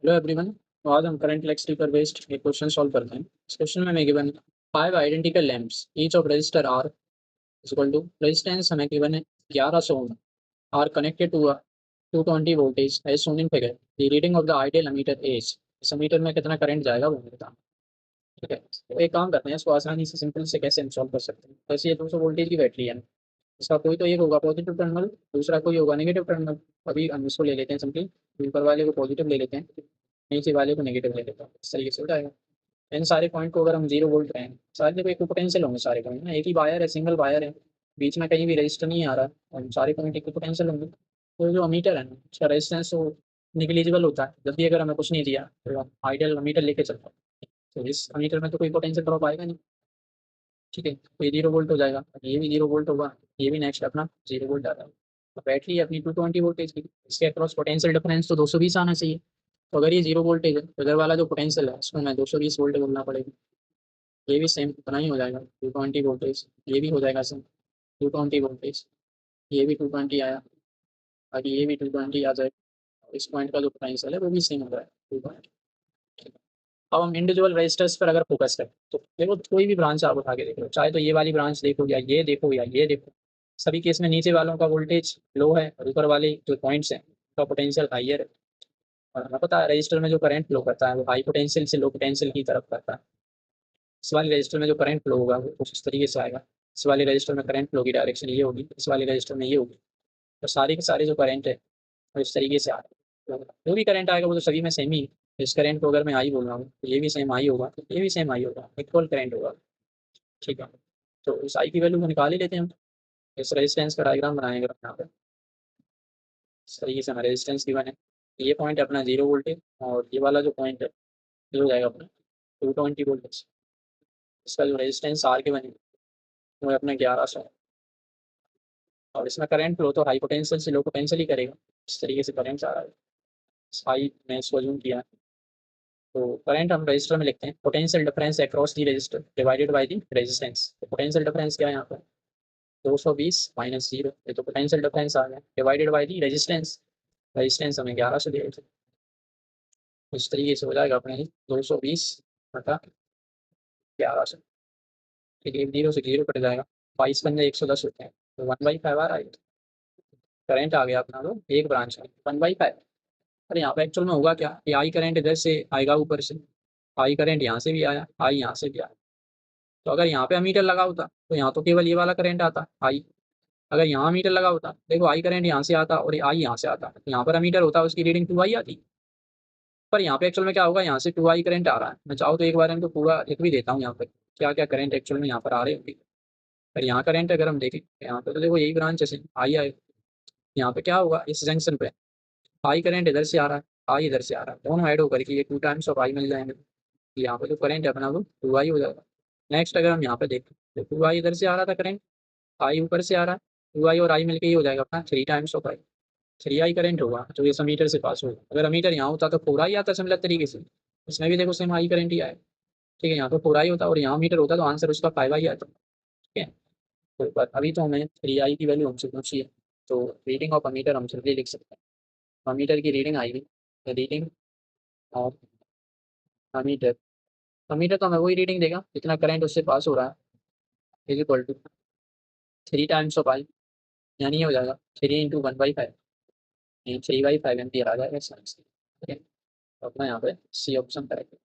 Hello everyone. तो आज हम करंट इलेक्ट्रिसिटी पर बेस्ड एक क्वेश्चन सॉल्व करते हैं। इस क्वेश्चन में हमें given 5 identical lamps each of resistor are equal to resistance हमें गिवन है 1100 ohm are connected to a 220 voltage as shown in figure. The reading of the ideal ammeter is. इस ammeter में कितना करंट जाएगा वो हमें बताना। ठीक है, तो एक काम करते हैं, इसको आसानी से सिंपल से कैसे हम सॉल्व कर सकते हैं। वैसे ये 200 वोल्टेज की बैटरी है, इसका कोई तो एक होगा पॉजिटिव टर्मिनल, दूसरा कोई होगा नेगेटिव टर्मिनल। अभी हम इसको ले लेते हैं सिंपली, ऊपर वाले को पॉजिटिव ले लेते हैं, नीचे वाले को नेगेटिव ले लेते हैं। इस तरीके से हो जाएगा। इन सारे पॉइंट को अगर हम 0 वोल्ट रहे हैं, सारे देखो एक पोटेंशियल होंगे सारे पॉइंट ना, एक ही वायर है, सिंगल वायर है, बीच में कहीं भी रजिस्टर नहीं आ रहा, और सारे पॉइंट एक पोटेंशियल होंगे। तो जो अमीटर है ना, उसका रेजिस्टेंस तो निगलिजिबल होता है। जब भी अगर हमें कुछ नहीं दिया तो आइडियल अमीटर लेके चलता है, तो इस अमीटर में तो कोई पोटेंशियल ड्रॉप आएगा नहीं। ठीक है, तो ये 0 वोल्ट हो जाएगा, ये भी 0 वोल्ट होगा, ये भी नेक्स्ट अपना 0 वोल्ट आ रहा है। तो बैटरी है अपनी 220 वोल्टेज की, इसके अक्रॉस पोटेंशियल डिफरेंस तो 220 आना चाहिए। तो अगर ये 0 वोल्टेज है तो इधर वाला जो पोटेंशियल है उसको मैं 220 वोल्ट बोलना पड़ेगा। ये भी सेम उतना ही हो जाएगा 220 वोल्टेज, ये भी हो जाएगा सेम 220 वोल्टेज, ये भी 220 आया, बाकी ये भी 220 आ जाएगा। और इस पॉइंट का जो पोटेंशियल है वो भी सेम हो रहा है 220। अब हम इंडिविजुअल रजिस्टर्स पर अगर फोकस करें तो देखो, कोई भी ब्रांच आप उठा के देखो, चाहे तो ये वाली ब्रांच देखो या ये देखो या ये देखो, सभी केस में नीचे वालों का वोल्टेज लो है और ऊपर वाले जो पॉइंट्स हैं उसका पोटेंशियल हाइयर है। और हमें पता है रजिस्टर में जो करंट फ्लो करता है वो हाई पोटेंशियल से लो पोटेंशियल की तरफ करता है। इस वाले रजिस्टर में जो करंट फ्लो होगा वो कुछ इस तरीके से आएगा। इस वाले रजिस्टर में करंट फ्लो की डायरेक्शन ये होगी, इस वाले रजिस्टर में ये होगी। तो सारे के सारे जो करंट है वो इस तरीके से आ रहे हैं। तो जो भी करंट आएगा वो तो सभी में सेम ही है। इस करंट को अगर मैं आई बोल रहा हूँ तो ये भी सेम आई होगा, तो ये भी सेम आई होगा, इक्वल करंट होगा। ठीक है, तो इस आई की वैल्यू को निकाल ही लेते हैं हम। इस रेजिस्टेंस का डायग्राम बनाएंगे यहाँ पे। इस तरीके से हमारे रेजिस्टेंस गिवन है। ये पॉइंट है अपना 0 वोल्ट है, और ये वाला जो पॉइंट है ये हो जाएगा अपना 220 वोल्ट। इसका जो रेजिस्टेंस आर के बने वो है अपना 1100। और इसमें करंट फ्लो तो हाई पोटेंशियल से लो पोटेंशियल ही करेगा। इस तरीके से करंट आ रहा है, हाई में इसको जूम किया है। तो करंट हम रजिस्टर में लिखते हैं potential difference across the register divided by the resistance. तो पोटेंशियल डिफरेंस क्या है यहाँ पर, 220 माइनस 0, ये तो पोटेंशियल डिफरेंस आ गया, divided by the resistance. Resistance हमें 1100 दिया है। इस तरीके से हो जाएगा अपने 220 बटा 1100। ठीक है, 0 से 0 कट जाएगा, 22 110 होते हैं, तो 1/5 आ रहा है। करंट आ गया अपना तो एक ब्रांच में 1/5। अरे यहाँ पे एक्चुअल में होगा क्या, ये आई करंट इधर से आएगा ऊपर से, आई करंट यहाँ से भी आया, आई यहाँ से भी आया। तो अगर यहाँ पे अमीटर लगा होता तो यहाँ तो केवल ये वाला करंट आता आई। अगर यहाँ मीटर लगा होता देखो, आई करंट यहाँ से आता और आई यहाँ से आता, यहाँ पर अमीटर होता उसकी रीडिंग 2 आई आती। पर यहाँ पे एक्चुअल में क्या होगा, यहाँ से 2 आई करंट आ रहा है। मैं चाहूँ तो एक बार इनको पूरा लिख भी देता हूँ यहाँ पर, क्या क्या करंट एक्चुअल में यहाँ पर आ रहे होंगे। पर यहाँ करंट अगर हम देखें यहाँ पे तो देखो यही ब्रांच है, आई आए। यहाँ पे क्या होगा, इस जंक्शन पे आई करंट इधर से आ रहा है, आई इधर से आ रहा है, दोनों ऐड होकर के ये 2 टाइम्स ऑफ आई मिल जाएंगे। यहाँ पे जो करंट है अपना वो 2 आई हो जाएगा। नेक्स्ट अगर हम यहाँ पे देखें तो 2 आई इधर से आ रहा था करंट, आई ऊपर से आ रहा है, 2 आई और आई मिलकर ये हो जाएगा अपना 3 times of I. 3 I current होगा जो इस अमीटर से पास होगा। अगर अमीटर यहाँ होता तो 4 आई आता सिमिलर तरीके से, इसमें भी देखो सेम आई करंट ही आया। ठीक है, यहाँ पे 4 आई होता और यहाँ मीटर होता तो आंसर उसका 5 आई आता। ठीक है, तो पर अभी तो हमें 3 आई की वैल्यू हमसे पूछी है, तो रीडिंग ऑफ अमीटर हम जल्दी लिख सकते हैं। अमीटर की रीडिंग आई हुई, रीडिंग ऑफ अमीटर। अमीटर तो हमें वही रीडिंग देगा जितना करंट उससे पास हो रहा है, is equal to 3 times of I, यानी ये हो जाएगा 3 × 1/5, 3/5 एम्पियर आ जाएगा इसका आंसर। ठीक है, तो अपना यहाँ पे सी ऑप्शन करेक्ट।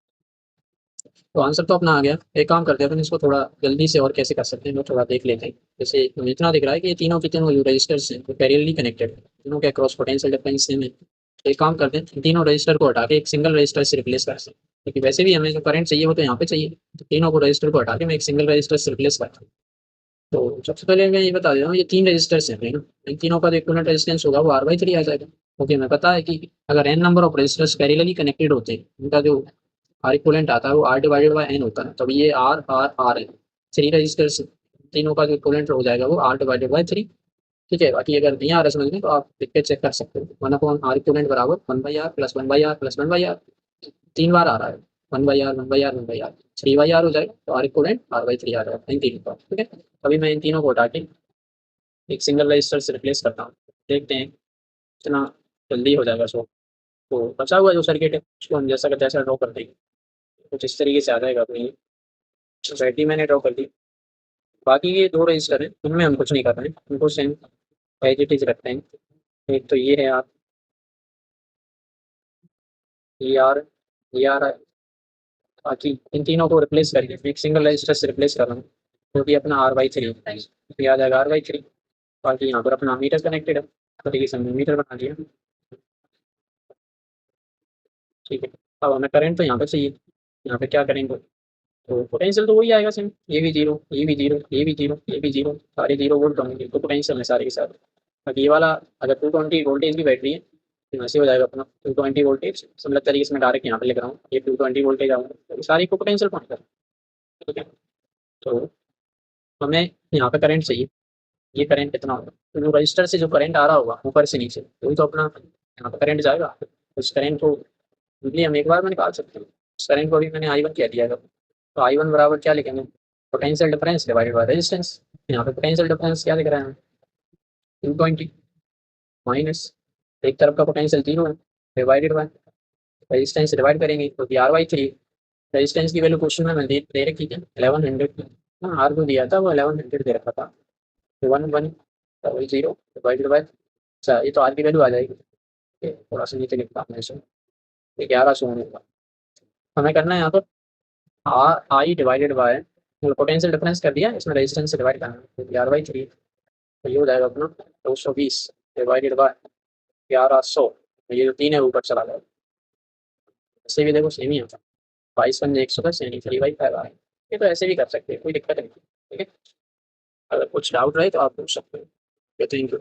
तो आंसर तो अपना आ गया। एक काम करते हैं अपन इसको थोड़ा जल्दी से और कैसे कर सकते हैं, मैं थोड़ा देख लेते हैं। जैसे इतना दिख रहा है कि ये तीनों के तीनों जो रजिस्टर्स हैं वो पैरेलली कनेक्टेड है, तीनों के क्रॉस पोटेंशियल डिफरेंस सेम है। तो एक काम करते हैं, तीनों रजिस्टर को हटा के एक सिंगल रजिस्टर से रिप्लेस कर सकते हैं, क्योंकि वैसे भी हमें जो करंट चाहिए वो तो यहाँ पे चाहिए। तो तीनों को रजिस्टर को हटा के मैं एक सिंगल रजिस्टर से रिप्लेस करता हूँ। तो सबसे पहले मैं ये बता देता हूँ, ये 3 रजिस्टर्स हैं अपने ना, इन तीनों का जो इक्विवेलेंट रेजिस्टेंस होगा वो R/3 आ जाएगा। क्योंकि हमें पता है कि अगर n number of registers parallelly connected होते हैं, उनका जो आर इक्वलेंट आता है वो R/n होता है, तब ये आर आर आर है। 3 रजिस्टर्स तीनों का जो इक्वलेंट हो जाएगा वो R/3। ठीक है, बाकी अगर नहीं आ रहा समझ में तो आप लिख के चेक कर सकते हो, 1/R इक्वलेंट बराबर 1/R plus 1/R plus 1/R। 3 बार आ रहा है, 1/R 1/R 1/R, 3/R हो जाएगा, तो R इक्वलेंट R/3 आ जाएगा इन तीनों का। ठीक है, अभी मैं इन तीनों को हटा के एक सिंगल रजिस्टर से रिप्लेस करता हूँ, देखते हैं कितना जल्दी हो जाएगा सो। तो बचा हुआ जो सर्किट है उसको हम जैसा का तैसा ड्रॉ कर देंगे। कुछ इस तरीके से आ जाएगा अपनी सोसाइटी मैंने ड्रॉ कर दी। बाकी ये 2 रजिस्टर हैं, उनमें हम कुछ नहीं कर रहे हैं, उनको सेम एज इट इज़ रखते हैं। एक तो ये है आप ई आर बाकी इन तीनों को रिप्लेस करके मैं एक सिंगल रजिस्टर से रिप्लेस कर रहा हूँ, जो कि अपना R/3 तो याद आएगा R/3। बाकी यहाँ पर अपना मीटर कनेक्टेड है, तो ठीक है, हमने मीटर बना दिया। ठीक है, अब हमें करंट तो यहाँ पर चाहिए, यहाँ पे क्या करेंगे, तो पोटेंशियल तो वही आएगा सेम, ये भी जीरो, ये भी जीरो, ये भी जीरो, ये भी जीरो, सारे जीरो वोल्ट होंगे, तो पोटेंशियल है सारे के सारे। बाकी ये वाला अगर 220 वोल्टेज की बैटरी है तो ऐसे हो जाएगा अपना 220 वोल्टेज, मतलब तरीके से मैं डायरेक्ट यहाँ पे लिख रहा हूँ, ये 220 वोल्टेज आऊँगा, तो सारी को पोटेंशियल पॉइंट कर। ठीक है, तो हमें यहाँ पे करंट चाहिए, ये करंट कितना होगा, तो जो रजिस्टर से जो करंट आ रहा होगा ऊपर से नीचे वही तो अपना यहाँ पे करंट जाएगा। तो उस करंट को इजीली हम एक बार में निकाल सकते हैं। उस करंट को अभी मैंने I1 कह दिया है, तो I1 बराबर क्या लिखेंगे, potential difference divided by resistance. यहाँ पे पोटेंशियल डिफरेंस क्या लिख रहे हैं, 220 माइनस एक तरफ का पोटेंशियल 0 है, डिवाइडेड बाय रेजिस्टेंस डिवाइड करेंगे तो R/3। रेजिस्टेंस की वैल्यू क्वेश्चन में मैंने दे रखी थी 1100। हाँ, आर को दिया था वो 1100 दे रखा था, 1100 डिवाइडेड बाय, अच्छा ये तो आर की वैल्यू आ जाएगी। ये थोड़ा सा नीचे लिखता हूँ मैं इसे, 1100 होगा। हमें करना है यहाँ पर are I divided by potential difference कर दिया, इसमें रेजिस्टेंस से डिवाइड करना है, तो R/3 तो ये हो जाएगा अपना 220 डिवाइडेड बाय 1100। ये जो 3 है ऊपर चला जाएगा, ऐसे भी देखो सेम ही आता है, 22 110 यानी 3/5 आ रहा है। ये तो ऐसे भी कर सकते हैं, कोई दिक्कत नहीं। ठीक है, अगर कुछ डाउट रहे तो आप पूछ सकते हो। Thank you.